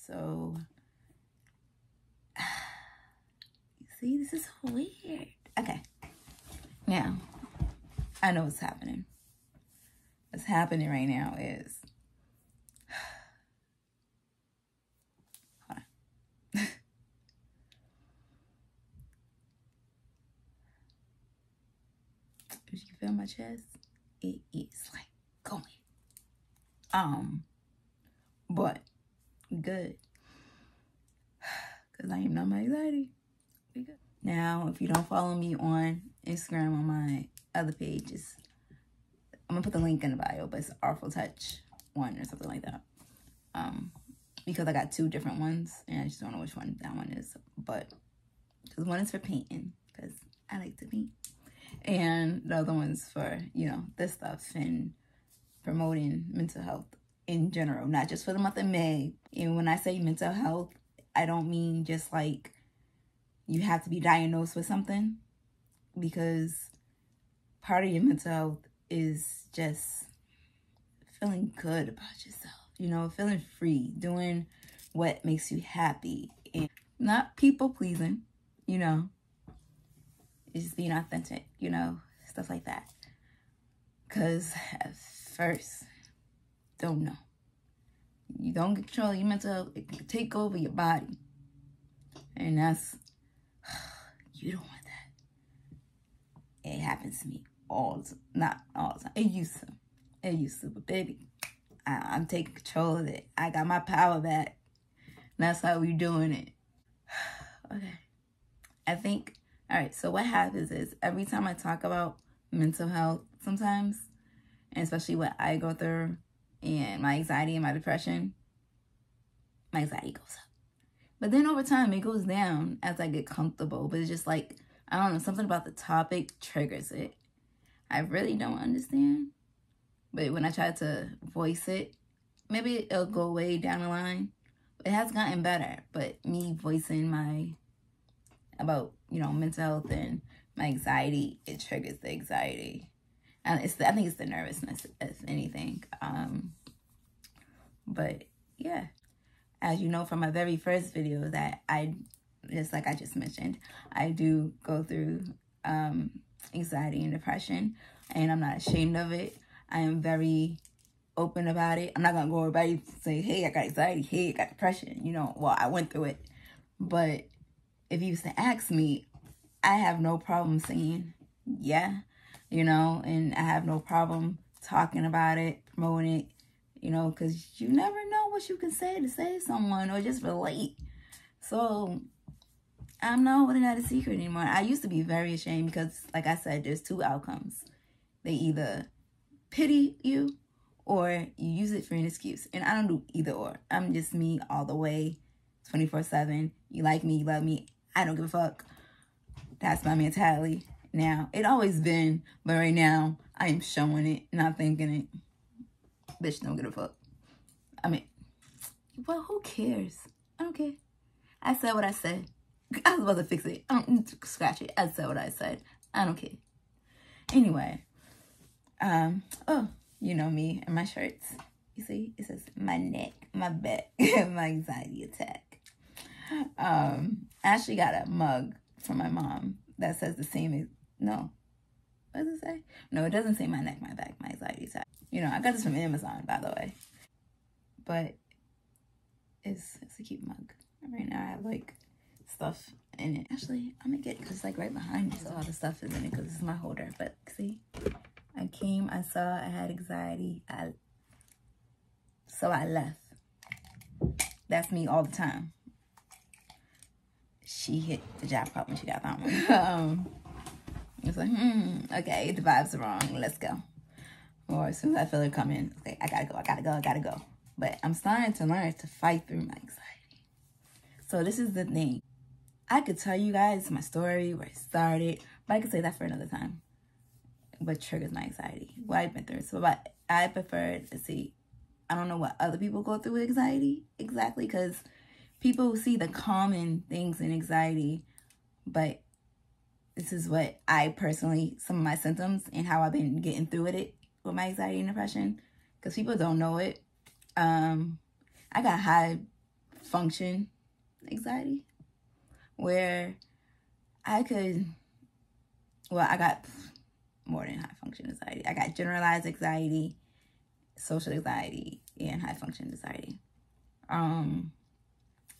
So, see, this is weird. Okay. Now, I know what's happening. What's happening right now is, hold on. If you feel my chest, it is like going. But good. Because I am not my anxiety. We good. Now, if you don't follow me on Instagram on my other pages, I'm gonna put the link in the bio, but it's artfulxtouch 1 or something like that. Because I got 2 different ones and I just don't know which one that one is. But because one is for painting, because I like to paint. And the other one's for, you know, this stuff and promoting mental health in general, not just for the month of May. And when I say mental health, I don't mean just like you have to be diagnosed with something, because part of your mental health is just feeling good about yourself, you know, feeling free, doing what makes you happy, and not people pleasing, you know, it's just being authentic, you know, stuff like that. Because at first, don't know. You don't control your mental health, it can take over your body. And that's, you don't want that. It happens to me all the time. Not all the time. It used to. It used to. But baby, I'm taking control of it. I got my power back. That's how we doing it. Okay. I think, all right, so what happens is every time I talk about mental health sometimes, and especially what I go through and my anxiety and my depression, my anxiety goes up. But then over time, it goes down as I get comfortable. But it's just like, I don't know, something about the topic triggers it. I really don't understand. But when I try to voice it, maybe it'll go away down the line. It has gotten better. But me voicing about, you know, mental health and my anxiety, it triggers the anxiety. And I think it's the nervousness, if anything. But yeah, as you know from my very first video, that just like I just mentioned, I do go through anxiety and depression, and I'm not ashamed of it. I am very open about it. I'm not gonna go everybody and say, hey, I got anxiety, hey, I got depression, you know, well, I went through it. But if you used to ask me, I have no problem saying, yeah, you know, and I have no problem talking about it, promoting it, you know, because you never know what you can say to save someone or just relate. So I'm not holding that a secret anymore. I used to be very ashamed because, like I said, there's 2 outcomes. They either pity you or you use it for an excuse. And I don't do either or. I'm just me all the way, 24/7. You like me, you love me. I don't give a fuck. That's my mentality. Now, it always been, but right now, I am showing it, not thinking it. Bitch, don't give a fuck. I mean, well, who cares? I don't care. I said what I said. I was about to fix it. I don't scratch it. I said what I said. I don't care. Anyway, oh, you know me and my shirts. You see, it says my neck, my back, my anxiety attack. I actually got a mug from my mom that says the same as, no, what does it say? No, it doesn't say my neck, my back, my anxiety attack. You know, I got this from Amazon, by the way. But it's a cute mug. Right now I have like stuff in it. Actually, I'm gonna get it because it's like right behind me. So all the stuff is in it because this is my holder. But see, I came, I saw I had anxiety. So I left. That's me all the time. She hit the jackpot when she got that one. It's like, okay, the vibes are wrong. Let's go. Or as soon as I feel it coming, okay, I gotta go. But I'm starting to learn to fight through my anxiety. So this is the thing. I could tell you guys my story, where it started, but I could say that for another time. What triggers my anxiety, what I've been through. So but I prefer to see, I don't know what other people go through with anxiety exactly, because people see the common things in anxiety, but this is what I personally, some of my symptoms and how I've been getting through it with my anxiety and depression, because people don't know it. I got high function anxiety, where I got more than high function anxiety. I got generalized anxiety, social anxiety, and high function anxiety.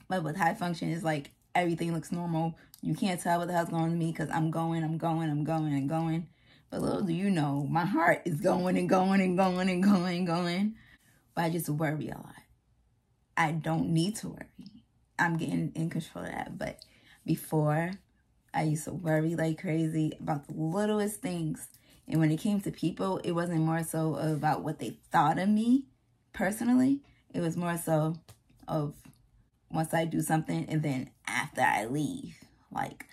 But with high function, it's like everything looks normal. You can't tell what the hell's going on with me because I'm going. But little do you know, my heart is going and going and going and going and going. But I just worry a lot. I don't need to worry. I'm getting in control of that. But before, I used to worry like crazy about the littlest things. And when it came to people, it wasn't more so about what they thought of me personally. It was more so of once I do something and then after I leave. Like,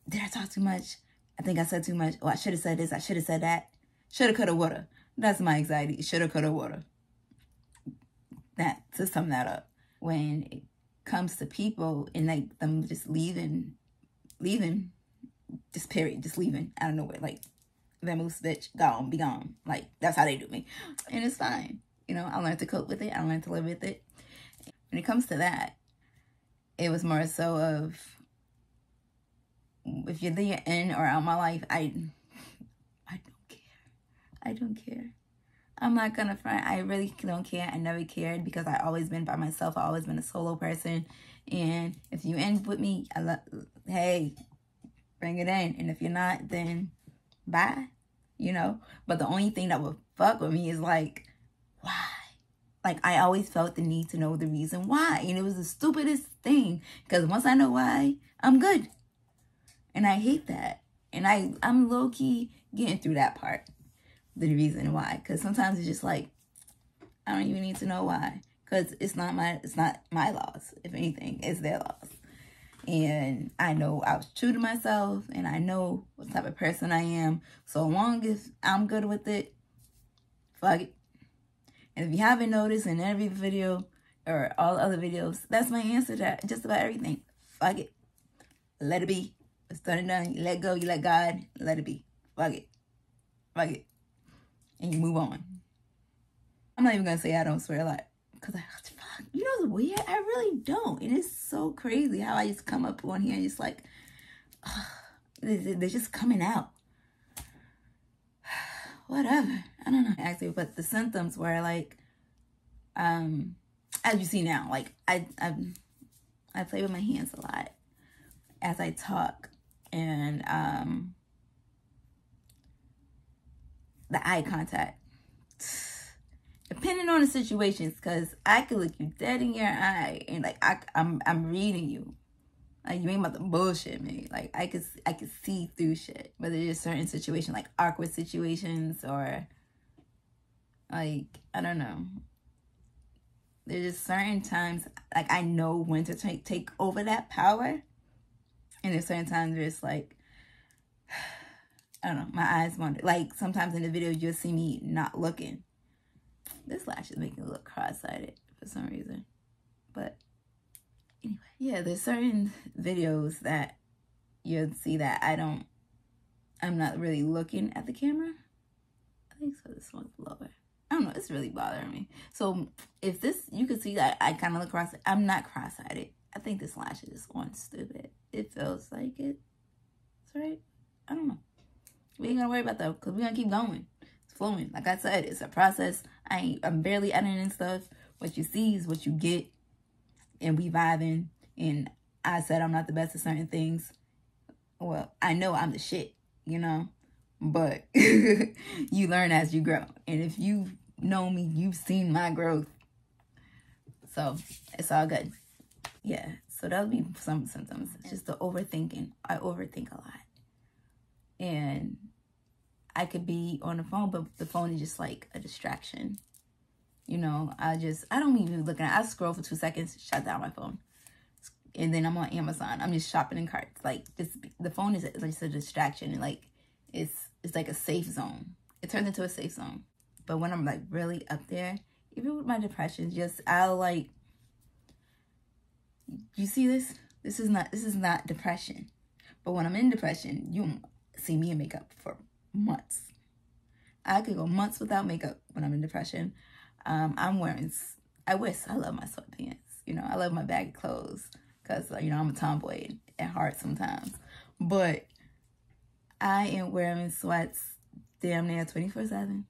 did I talk too much? I think I said too much. Oh, I should have said this. I should have said that. Shoulda, coulda, woulda. That's my anxiety. Shoulda, coulda, woulda. That, to sum that up. When it comes to people and like them just leaving, just period, just leaving out of nowhere. Like, vamoose, bitch, gone, be gone. Like, that's how they do me. And it's fine. You know, I learned to cope with it. I learned to live with it. When it comes to that, it was more so of, if you're there in or out my life, I don't care. I don't care. I'm not gonna front. I really don't care. I never cared because I always been by myself. I always been a solo person. And if you end with me, hey, bring it in. And if you're not, then bye. You know? But the only thing that would fuck with me is like, why? Like, I always felt the need to know the reason why. And it was the stupidest thing. Because once I know why, I'm good. And I hate that. And I'm low-key getting through that part. The reason why. Because sometimes it's just like, I don't even need to know why. Because it's not my loss. If anything, it's their loss. And I know I was true to myself. And I know what type of person I am. So long as I'm good with it, fuck it. And if you haven't noticed in every video or all other videos, that's my answer to just about everything. Fuck it. Let it be. It's done and done. You let go. You let God. Let it be. Fuck it. Fuck it. And you move on. I'm not even going to say I don't swear a lot. Because fuck, you know what's weird? I really don't. And it's so crazy how I just come up on here and just like, they're just coming out. Whatever. I don't know. Actually, but the symptoms were like, as you see now, like I play with my hands a lot as I talk, and the eye contact, depending on the situations, because I could look you dead in your eye and like I'm reading you. Like, you ain't about to bullshit me. Like, I could see through shit. But there's certain situations, like awkward situations, or like, I don't know. There's just certain times, like, I know when to take over that power. And there's certain times where it's like, I don't know, my eyes wander. Like, sometimes in the video, you'll see me not looking. This lash is making me look cross-eyed for some reason. But anyway, yeah, there's certain videos that you'll see that I'm not really looking at the camera. I think so. This one's lower. I don't know. It's really bothering me. So if this, you can see that I kind of look cross. I'm not cross-eyed. I think this lash is on stupid. It feels like it. It's right. I don't know. We ain't gonna worry about that because we're gonna keep going. It's flowing. Like I said, it's a process. I'm barely editing stuff. What you see is what you get. And we vibing, and I said I'm not the best at certain things. Well, I know I'm the shit, you know, but you learn as you grow. And if you know me, you've seen my growth. So it's all good. Yeah, so that would be some symptoms. It's just the overthinking. I overthink a lot. And I could be on the phone, but the phone is just like a distraction. You know, I don't even look at it. I scroll for 2 seconds, shut down my phone. And then I'm on Amazon. I'm just shopping in carts. Like, the phone is just a distraction. And, like, it's like a safe zone. It turns into a safe zone. But when I'm, like, really up there, even with my depression, I'll, like, you see this? This is not depression. But when I'm in depression, you see me in makeup for months. I could go months without makeup when I'm in depression. I'm wearing, I love my sweatpants. You know, I love my baggy clothes because, you know, I'm a tomboy at heart sometimes. But I am wearing sweats damn near 24/7.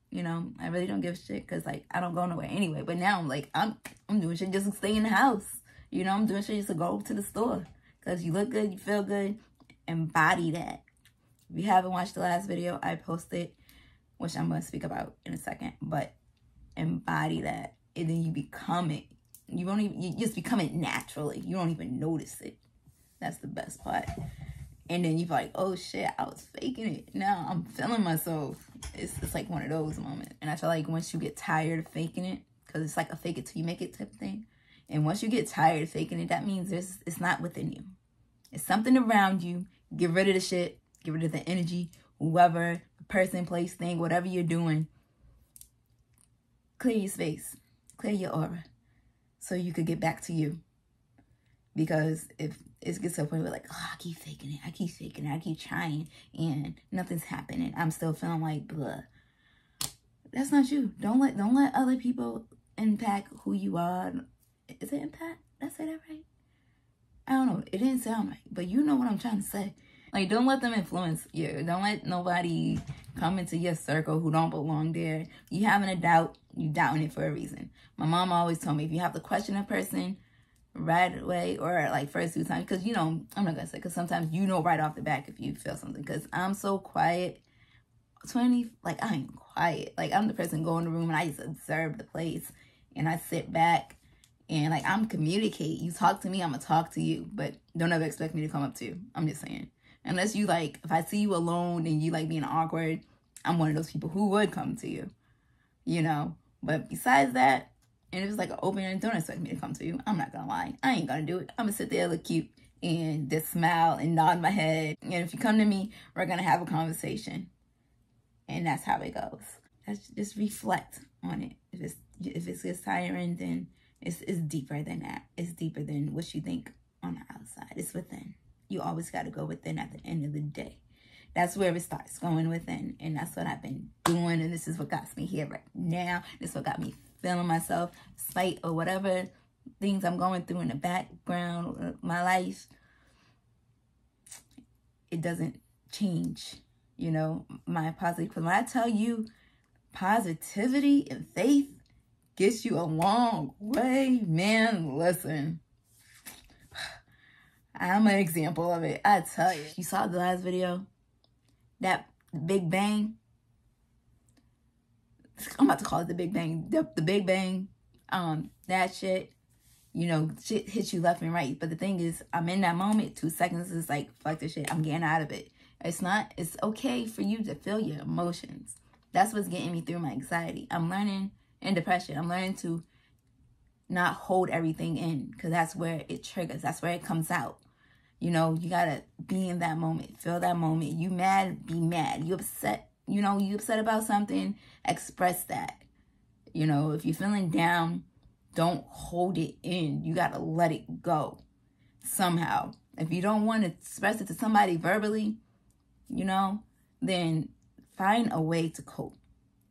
You know, I really don't give a shit because, like, I don't go nowhere anyway. But now I'm like, I'm doing shit just to stay in the house. You know, I'm doing shit just to go to the store because you look good, you feel good. Embody that. If you haven't watched the last video I posted, which I'm going to speak about in a second, but embody that, and then you become it. You just become it naturally. You don't even notice it. That's the best part. And then you're like, oh shit, I was faking it. Now I'm feeling myself. It's like one of those moments. And I feel like once you get tired of faking it, because it's like a fake it till you make it type of thing. And once you get tired of faking it, that means it's not within you. It's something around you. Get rid of the shit. Get rid of the energy. Whoever, person, place, thing, whatever you're doing. Clear your space. Clear your aura. So you could get back to you. Because if it gets to a point where like, oh, I keep faking it. I keep faking it. I keep trying. And nothing's happening. I'm still feeling like, blah. That's not you. Don't let other people impact who you are. Is it impact? Did I say that right? I don't know. It didn't sound right. But you know what I'm trying to say. Like, don't let them influence you. Don't let nobody come into your circle who don't belong there. You having a doubt, you doubting it for a reason. My mom always told me, if you have to question a person right away or like first few times, because, you know, I'm not going to say, because sometimes you know right off the back if you feel something. Because I'm so quiet. Like, I ain't quiet. Like, I'm the person go in the room and I just observe the place. And I sit back and, like, I'm communicate. You talk to me, I'm going to talk to you. But don't ever expect me to come up to you. I'm just saying. Unless you, like, if I see you alone and you, like, being awkward, I'm one of those people who would come to you, you know. But besides that, and if it's, like, an open and don't expect me to come to you, I'm not gonna lie. I ain't gonna do it. I'm gonna sit there, look cute, and just smile and nod my head. And if you come to me, we're gonna have a conversation. And that's how it goes. Just reflect on it. If it gets tiring, then it's deeper than that. It's deeper than what you think on the outside. It's within. You always got to go within at the end of the day. That's where it starts, going within. And that's what I've been doing. And this is what got me here right now. This is what got me feeling myself, despite or whatever things I'm going through in the background of my life. It doesn't change, you know, my positive. Because when I tell you positivity and faith gets you a long way, man, listen. I'm an example of it. I tell you. You saw the last video? That Big Bang? I'm about to call it the Big Bang. The Big Bang. That shit. You know, shit hits you left and right. But the thing is, I'm in that moment. 2 seconds is like, fuck this shit. I'm getting out of it. It's okay for you to feel your emotions. That's what's getting me through my anxiety. I'm learning, and depression. I'm learning to not hold everything in. Because that's where it triggers. That's where it comes out. You know, you gotta be in that moment. Feel that moment. You mad, be mad. You upset, you know, you upset about something, express that. You know, if you're feeling down, don't hold it in. You gotta let it go somehow. If you don't want to express it to somebody verbally, you know, then find a way to cope.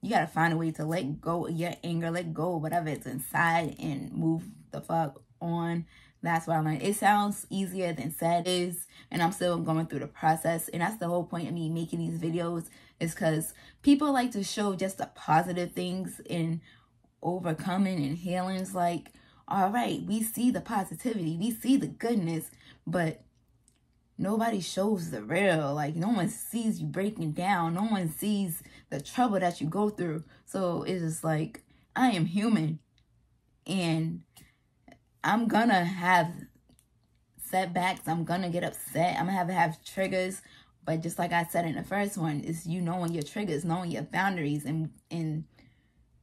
You gotta find a way to let go of your anger, let go of whatever is inside and move the fuck on. That's what I learned. It sounds easier than said is, and I'm still going through the process. And that's the whole point of me making these videos, is because people like to show just the positive things in overcoming and healing. It's like, all right, we see the positivity, we see the goodness, but nobody shows the real. Like, no one sees you breaking down. No one sees the trouble that you go through. So it's just like, I am human, and I'm gonna have setbacks. I'm gonna get upset. I'm gonna have triggers. But just like I said in the first one, is you knowing your triggers, knowing your boundaries, and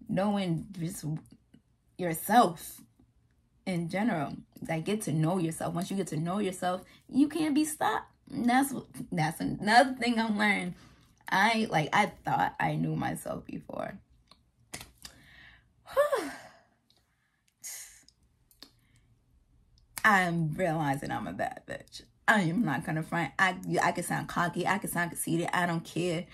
knowing just yourself in general. Like, get to know yourself. Once you get to know yourself, you can't be stopped. And that's another thing I'm learning. I thought I knew myself before. I'm realizing I'm a bad bitch. I am not gonna front. I can sound cocky. I can sound conceited. I don't care.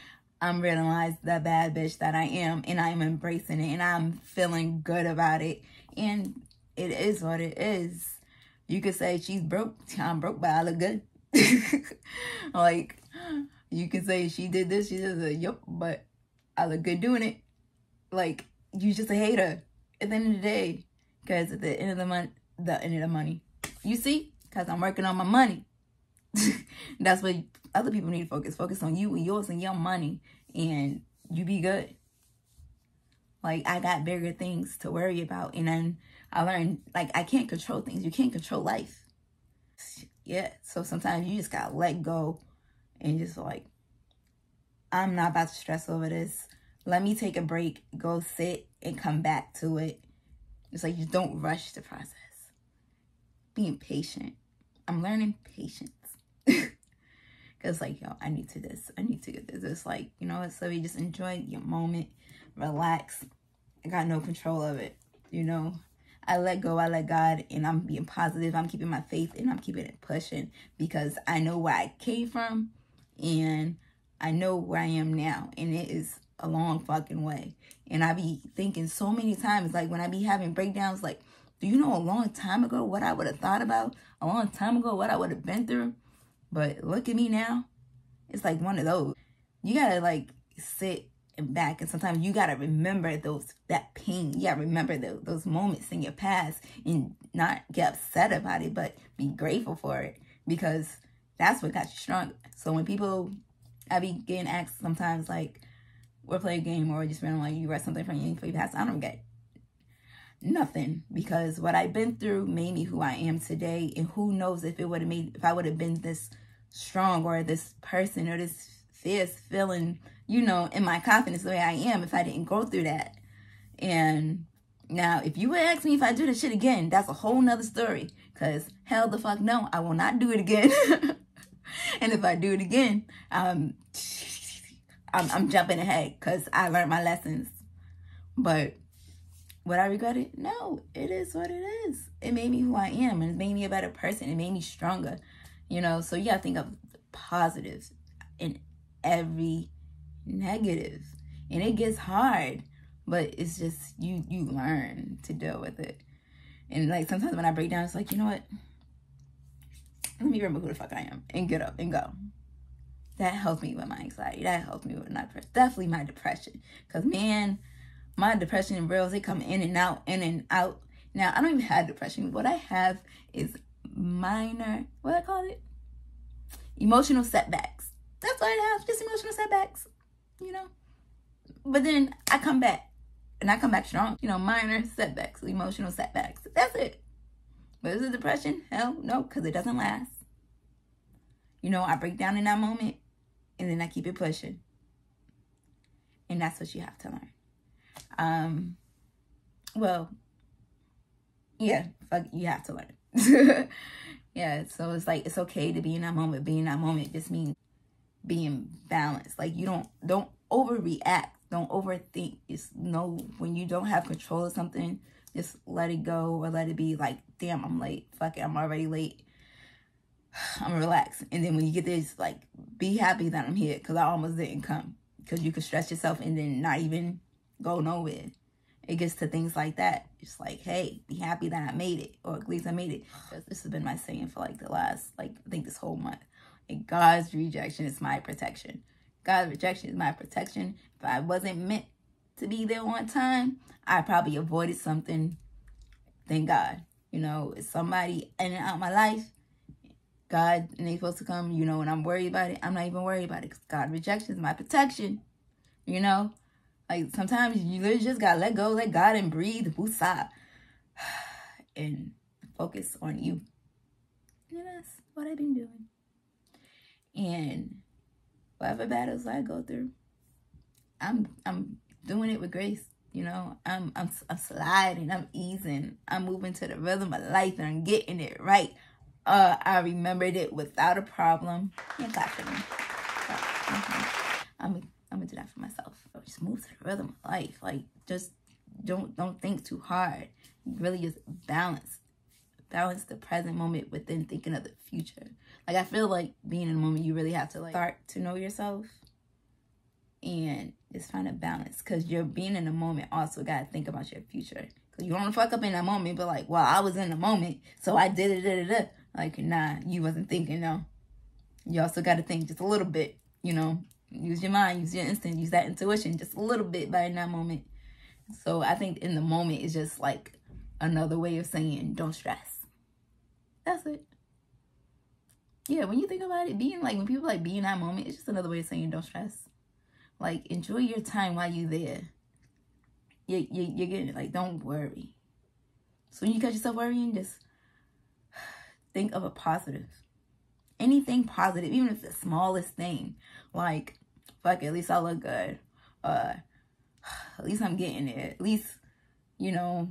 I'm realizing the bad bitch that I am, and I'm embracing it, and I'm feeling good about it. And it is what it is. You could say she's broke. I'm broke, but I look good. Like, you could say she did this, she did that. Yup, but I look good doing it. Like, you just a hater at the end of the day. Because at the end of the month, the end of the money. You see? Because I'm working on my money. That's what other people need to focus. Focus on you and yours and your money. And you be good. Like, I got bigger things to worry about. And then I learned, like, I can't control things. You can't control life. Yeah. So sometimes you just got to let go. And just like, I'm not about to stress over this. Let me take a break. Go sit and come back to it. It's like, just don't rush the process. Being patient. I'm learning patience. Because like, yo, I need to this. I need to get this. It's like, you know what? So you just enjoy your moment. Relax. I got no control of it. You know? I let go. I let God. And I'm being positive. I'm keeping my faith. And I'm keeping it pushing. Because I know where I came from. And I know where I am now. And it is a long fucking way. And I be thinking so many times, like when I be having breakdowns, like, do you know a long time ago what I would have thought about? A long time ago what I would have been through? But look at me now. It's like one of those. You gotta like sit and back, and sometimes you gotta remember that pain. You gotta remember those moments in your past and not get upset about it, but be grateful for it, because that's what got you stronger. So when people, I be getting asked sometimes like, we'll play a game or just random, like, you read something from your past. I don't get nothing, because what I've been through made me who I am today. And who knows if I would have been this strong or this person or this fierce feeling, you know, in my confidence the way I am, if I didn't go through that. And now, if you would ask me if I do this shit again, that's a whole nother story. Because hell the fuck no, I will not do it again. And if I do it again, I'm jumping ahead because I learned my lessons. But would I regret it? No, it is what it is. It made me who I am, and it made me a better person. It made me stronger, you know. So you gotta think of positives in every negative. And it gets hard, but it's just you learn to deal with it. And like sometimes when I break down, it's like, you know what? Let me remember who the fuck I am and get up and go. That helped me with my anxiety. That helped me with my depression. Definitely my depression. Because, man, my depression and bills, they come in and out, in and out. Now, I don't even have depression. What I have is minor, what I call it? Emotional setbacks. That's what I have. Just emotional setbacks, you know? But then I come back. And I come back strong. You know, minor setbacks, emotional setbacks. That's it. But is it depression? Hell no, because it doesn't last. You know, I break down in that moment, and then I keep it pushing. And that's what you have to learn. Well, yeah, you have to learn. Yeah, so it's like, it's okay to be in that moment. Being in that moment just means being balanced. Like, you don't overreact. Don't overthink. Just know when you don't have control of something, just let it go or let it be. Like, damn, I'm late. Fuck it, I'm already late. I'm gonna relax. And then when you get this, like, be happy that I'm here, because I almost didn't come. Because you can stress yourself and then not even go nowhere. It gets to things like that. It's like, hey, be happy that I made it, or at least I made it. This has been my saying for like the last, like, I think this whole month. And God's rejection is my protection. God's rejection is my protection. If I wasn't meant to be there on time, I probably avoided something. Thank God. You know, it's somebody in and out my life. God, and they supposed to come, you know, and I'm worried about it. I'm not even worried about it, because God rejection is my protection. You know? Like, sometimes you literally just gotta let go, let God, and breathe, woosah, and focus on you. And that's what I've been doing. And whatever battles I go through, I'm doing it with grace. You know, I'm sliding, I'm easing, I'm moving to the rhythm of life, and I'm getting it right. I remembered it without a problem. Yeah, clap for me. I'm gonna do that for myself. Just move to the rhythm of life. Like, just don't think too hard. Really just balance the present moment within thinking of the future. Like, I feel like being in the moment, you really have to like start to know yourself and just find a balance, because you're being in the moment also got to think about your future, Because you don't want to fuck up in that moment, but like, well, I was in the moment, so I did it. Like, nah, you wasn't thinking, no. You also got to think just a little bit, you know. Use your mind, use your instinct, use that intuition just a little bit by in that moment. So I think in the moment is just like another way of saying don't stress. That's it. Yeah, when you think about it, being like, when people like be in that moment, it's just another way of saying don't stress. Like, enjoy your time while you're there. You're getting it. Like, don't worry. So when you catch yourself worrying, just think of a positive. Anything positive, even if it's the smallest thing. Like, fuck it, at least I look good. At least I'm getting there. At least, you know,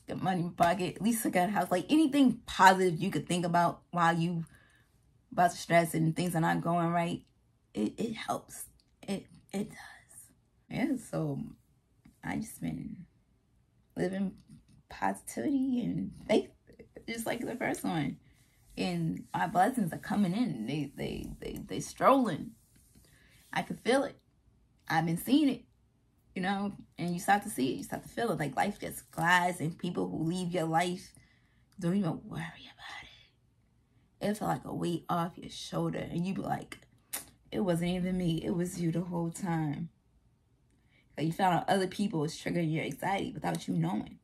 got money in my pocket. At least I got a house. Like, anything positive you could think about while you about to stress and things are not going right, it helps. It does. Yeah, so I just been living positivity and faith, just like the first one. And my blessings are coming in. They strolling. I can feel it. I've been seeing it, you know, and you start to see it. You start to feel it. Like, life just glides, and people who leave your life don't even worry about it. It felt like a weight off your shoulder, and you be like, it wasn't even me. It was you the whole time. Like, you found out other people was triggering your anxiety without you knowing.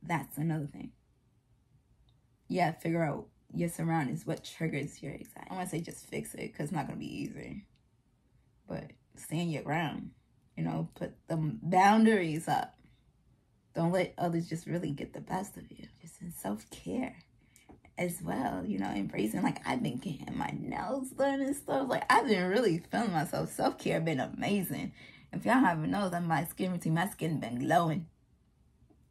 That's another thing. You gotta figure out your surroundings, what triggers your anxiety. I want to say just fix it, because it's not going to be easy. But stand your ground. You know, put the boundaries up. Don't let others just really get the best of you. Just in self-care as well. You know, embracing, like, I've been getting my nails done and stuff. Like, I've been really feeling myself. Self-care been amazing. If y'all haven't noticed, my skin routine, my skin been glowing.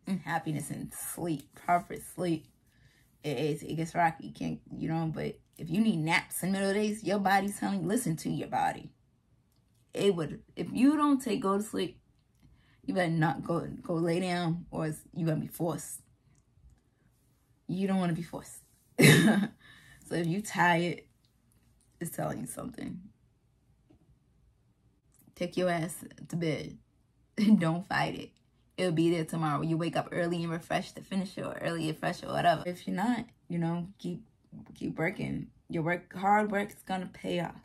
And happiness and sleep, proper sleep. It gets rocky. You can't, you know, but if you need naps in the middle of the days, your body's telling you, listen to your body. It would, if you don't go to sleep, you better not go lay down, or you're going to be forced. You don't want to be forced. So if you tired, it's telling you something. Take your ass to bed. Don't fight it. It'll be there tomorrow. You wake up early and refreshed to finish it, or early and fresh, or whatever. If you're not, you know, keep working. Your hard work is going to pay off.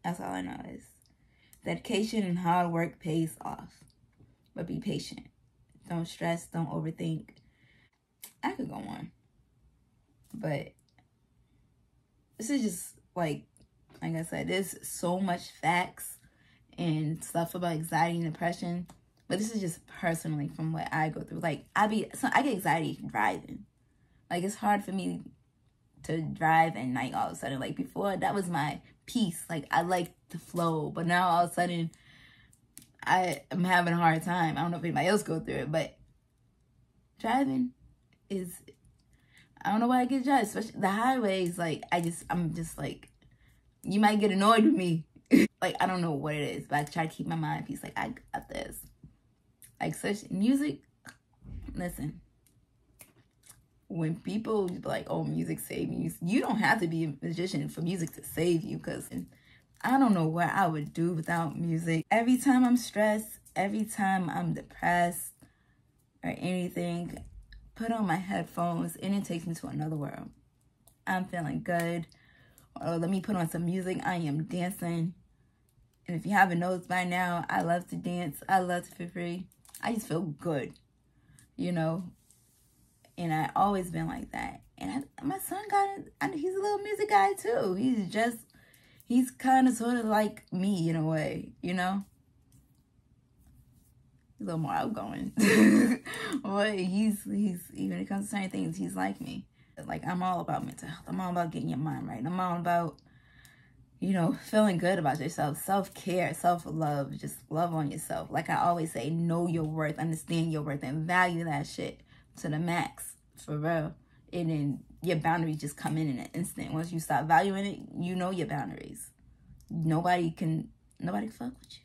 That's all I know is dedication and hard work pays off. But be patient. Don't stress. Don't overthink. I could go on. But this is just like I said, there's so much facts and stuff about anxiety and depression. But this is just personally from what I go through. Like, I get anxiety driving. Like, it's hard for me to drive at night all of a sudden. Like, before, that was my peace. Like, I like to flow. But now, all of a sudden, I'm having a hard time. I don't know if anybody else go through it. But driving is, I don't know why I get judged. Especially the highways. Like, I'm just like, you might get annoyed with me. Like, I don't know what it is. But I try to keep my mind at peace. Like, I got this. Like, such music, listen, when people be like, oh, music saved me, you don't have to be a magician for music to save you, because I don't know what I would do without music. Every time I'm stressed, every time I'm depressed or anything, put on my headphones and it takes me to another world. I'm feeling good. Or let me put on some music. I am dancing. And if you haven't noticed by now, I love to dance. I love to feel free. I just feel good, you know, and I always been like that. And my son he's a little music guy too. He's kind of sort of like me in a way, you know. He's a little more outgoing, but he's even when it comes to certain things, he's like me. Like, I'm all about mental health. I'm all about getting your mind right. I'm all about, you know, feeling good about yourself, self-care, self-love, just love on yourself. Like I always say, know your worth, understand your worth, and value that shit to the max, for real. And then your boundaries just come in an instant. Once you stop valuing it, you know your boundaries. Nobody can fuck with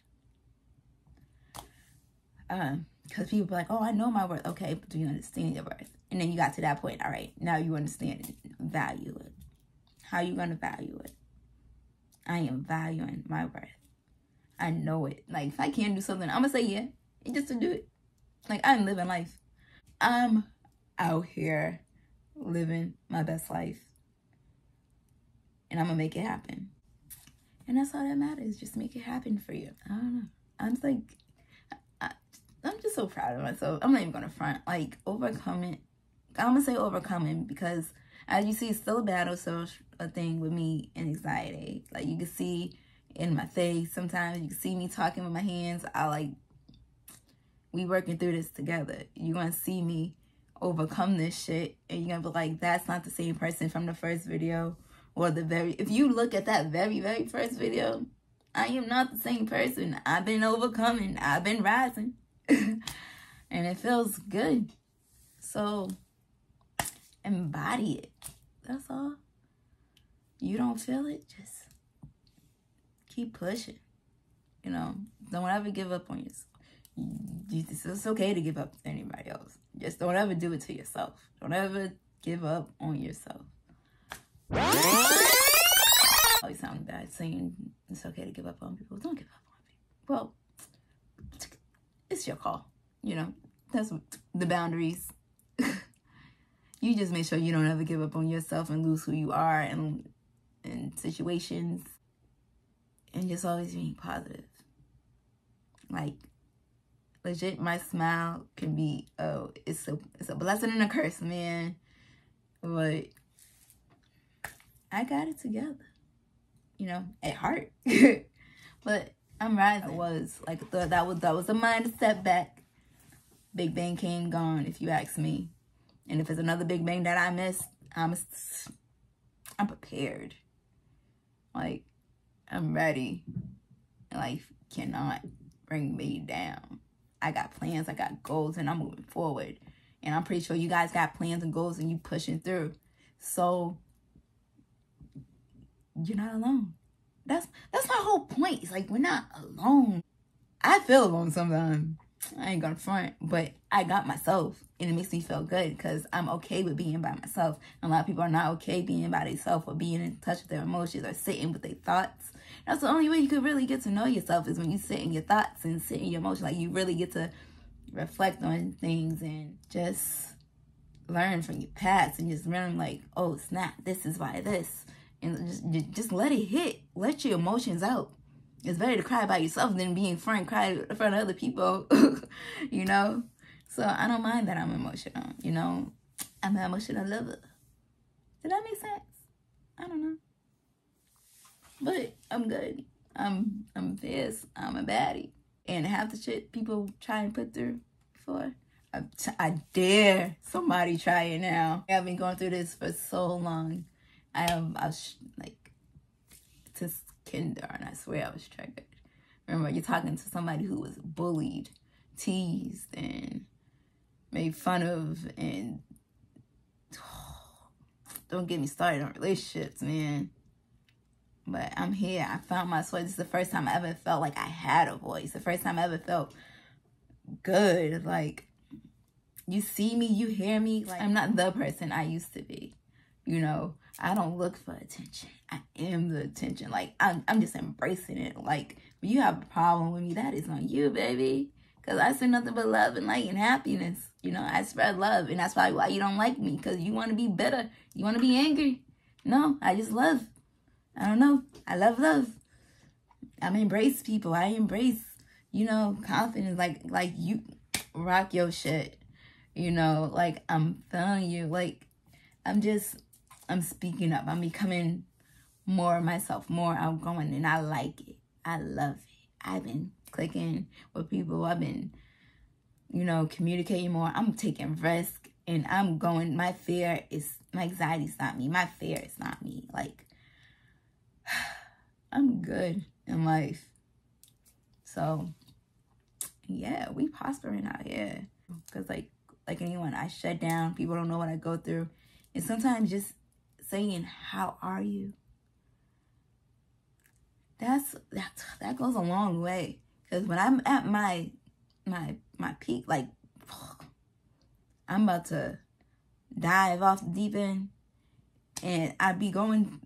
you. Because people be like, oh, I know my worth. Okay, but do you understand your worth? And then you got to that point, all right, now you understand it, value it. How you going to value it? I am valuing my worth. I know it. Like, if I can't do something, I'm going to say, yeah. just to do it. Like, I'm living life. I'm out here living my best life. And I'm gonna make it happen. And that's all that matters. Just make it happen for you. I don't know. I'm just like, I'm just so proud of myself. I'm not even gonna front. Like, overcoming. I'm gonna say overcoming because, as you see, it's still a battle. So a thing with me and anxiety. Like, you can see in my face. Sometimes you can see me talking with my hands. We working through this together. You're gonna see me overcome this shit, and you're gonna be like, that's not the same person from the first video, or if you look at that very first video, I am not the same person. I've been overcoming. I've been rising. And it feels good. So embody it. That's all. You don't feel it, just keep pushing. You know, don't ever give up on yourself. It's okay to give up to anybody else. Just don't ever do it to yourself. Don't ever give up on yourself. Always sound bad saying it's okay to give up on people. Don't give up on people. Well, it's your call. You know, that's the boundaries. You just make sure you don't ever give up on yourself and lose who you are in situations. And just always being positive. Like, legit, my smile can be, it's a blessing and a curse, man. But I got it together. You know, at heart. But I'm rising. It was like, that was a minor setback. Big bang came gone, if you ask me. And if it's another big bang that I missed, I'm prepared. Like, I'm ready. Life cannot bring me down. I got plans, I got goals, and I'm moving forward. And I'm pretty sure you guys got plans and goals and you pushing through. So you're not alone. That's my whole point. It's like, we're not alone. I feel alone sometimes. I ain't gonna front, but I got myself, and it makes me feel good because I'm okay with being by myself. A lot of people are not okay being by themselves or being in touch with their emotions or sitting with their thoughts. That's the only way you could really get to know yourself, is when you sit in your thoughts and sit in your emotions. Like, you really get to reflect on things and just learn from your past and just learn, like, oh snap, this is why this, and just let it hit. Let your emotions out. It's better to cry by yourself than being front cry in front of other people. You know? So I don't mind that I'm emotional. You know? I'm an emotional lover. Did that make sense? I don't know. But I'm good. I'm fierce. I'm a baddie. And half the shit people try and put through before, I dare somebody try it now. I've been going through this for so long. I was like, to kinder, and I swear I was triggered. Remember, you're talking to somebody who was bullied, teased, and made fun of, and don't get me started on relationships, man. But I'm here. I found my voice. This is the first time I ever felt like I had a voice. The first time I ever felt good. Like, you see me, you hear me. Like, I'm not the person I used to be. You know, I don't look for attention. I am the attention. Like, I'm just embracing it. Like, when you have a problem with me, that is on you, baby. Because I say nothing but love and light and happiness. You know, I spread love. And that's probably why you don't like me. Because you want to be bitter. You want to be angry. No, I just love. I don't know. I love. I embrace people. I embrace, you know, confidence. Like you rock your shit. You know, like, I'm feeling you. Like, I'm speaking up. I'm becoming more myself, more outgoing, and I like it. I love it. I've been clicking with people. I've been, you know, communicating more. I'm taking risk, and I'm going. My anxiety's not me. My fear is not me. Like, I'm good in life. So, yeah, we prospering out here. Because, like anyone, I shut down. People don't know what I go through. And sometimes just saying, how are you? That goes a long way. Because when I'm at my peak, like, I'm about to dive off the deep end, and I be going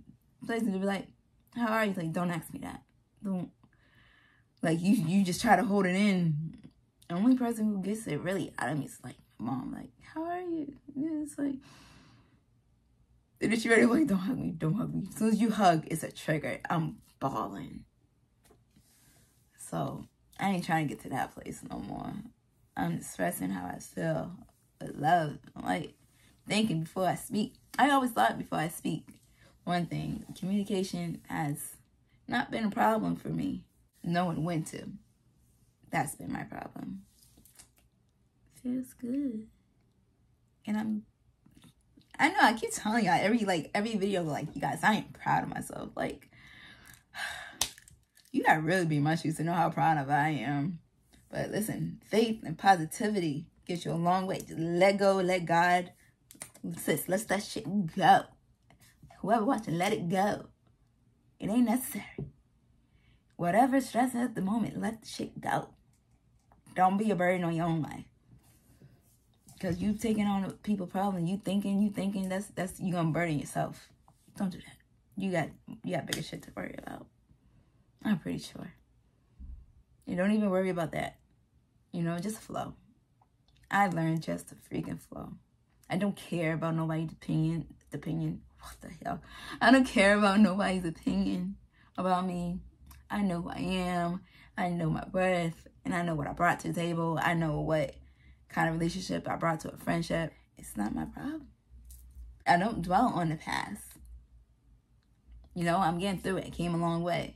places to be like, how are you? Like, don't ask me that. Don't. Like, you just try to hold it in, The only person who gets it really out of me is like my mom. Like, how are you? Yeah, it's like, and then she ready like, don't hug me, don't hug me. As soon as you hug, it's a trigger. I'm bawling. So I ain't trying to get to that place no more. I'm expressing how I feel with love. I'm like thinking before I speak. I always thought before I speak. One thing, communication has not been a problem for me. Knowing when to. That's been my problem. Feels good. And I know I keep telling y'all every video, like, you guys, I ain't proud of myself. Like, you gotta really be in my shoes to know how proud of I am. But listen, faith and positivity gets you a long way. Just let go, let God. Sis, let that shit go. Whoever watching, let it go. It ain't necessary. Whatever's stressing at the moment, let the shit go. Don't be a burden on your own life. Because you taking on people's problems, you thinking that's you gonna burden yourself. Don't do that. You got bigger shit to worry about. I'm pretty sure. You don't even worry about that. You know, just flow. I learned just to freaking flow. I don't care about nobody's opinion. What the hell? I don't care about nobody's opinion about me. I know who I am. I know my worth. And I know what I brought to the table. I know what kind of relationship I brought to a friendship. It's not my problem. I don't dwell on the past. You know, I'm getting through it. It came a long way.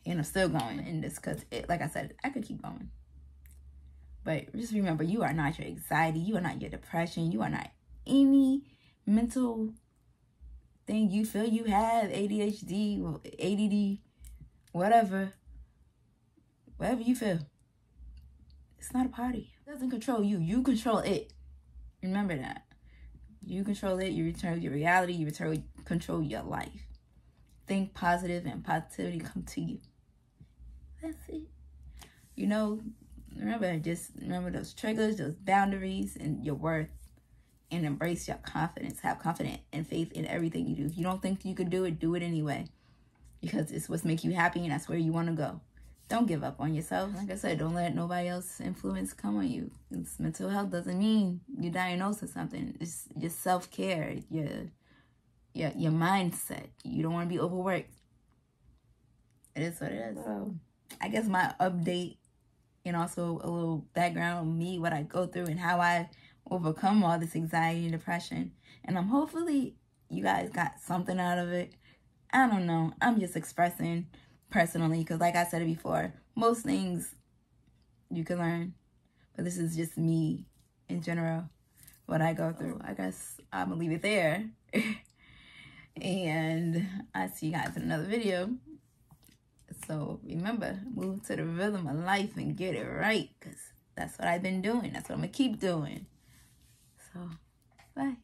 And I'm still going in this because, like I said, I could keep going. But just remember, you are not your anxiety. You are not your depression. You are not any mental thing you feel you have, ADHD, ADD, whatever you feel. It's not a party. It doesn't control you. You control it. Remember that. You control it. You control your reality. You control your life. Think positive and positivity come to you. That's it. You know, remember those triggers, those boundaries, and your worth. And embrace your confidence. Have confidence and faith in everything you do. If you don't think you can do it anyway. Because it's what's make you happy and that's where you want to go. Don't give up on yourself. Like I said, don't let nobody else's influence come on you. It's mental health doesn't mean you're diagnosed with something. It's just self-care, your mindset. You don't want to be overworked. It is what it is. So I guess my update and also a little background on me, what I go through and how I overcome all this anxiety and depression. And hopefully you guys got something out of it. I don't know. I'm just expressing personally because like I said it before, most things you can learn. But this is just me in general, what I go through. I guess I'm going to leave it there. And I'll see you guys in another video. So remember, move to the rhythm of life and get it right because that's what I've been doing. That's what I'm going to keep doing. So, bye.